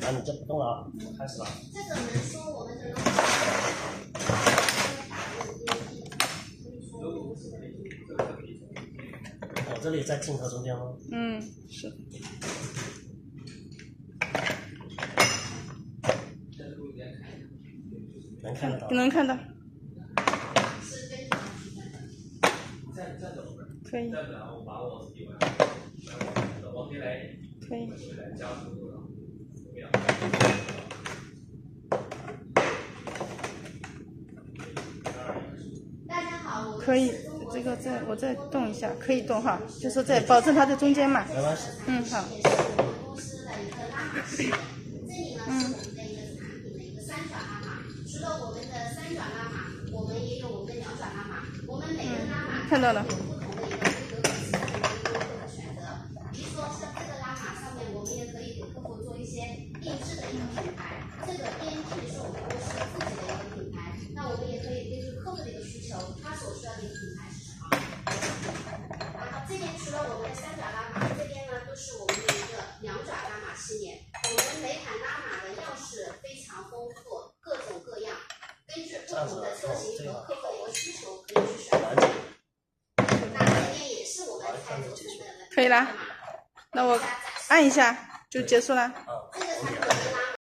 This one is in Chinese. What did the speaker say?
啊，你就不动了啊，我开始了。这个能说我们的我这里在镜头中间吗？是。能看得到。能看到。可以。可以。大家好，可以，这个我再动一下，可以动哈，就是在保证它在中间嘛。没关系。好。公司的一个拉玛系列，这里呢是我们的一个产品的一个三爪拉玛。除了我们的三爪拉玛，我们也有我们的两爪拉玛。我们每个拉玛看到了。有不同的一个规格和尺寸的一个顾客选择。比如说像这个拉玛上面，我们也可以给客户做一些定制的一个品牌。这个编制是我们公司自己的一个品牌，那我们也可以根据客户的一个需求，他所需要的一个品牌是什么。然后这边除了我们的三爪拉玛，这边呢都是我们的一个两爪拉玛系列。我们每款拉玛的样式非常丰富，各种各样，根据不同的车型和客户的一个需求可以去选择。那这边也是我们才组成的。可以啦，那我按一下就结束了。这个产品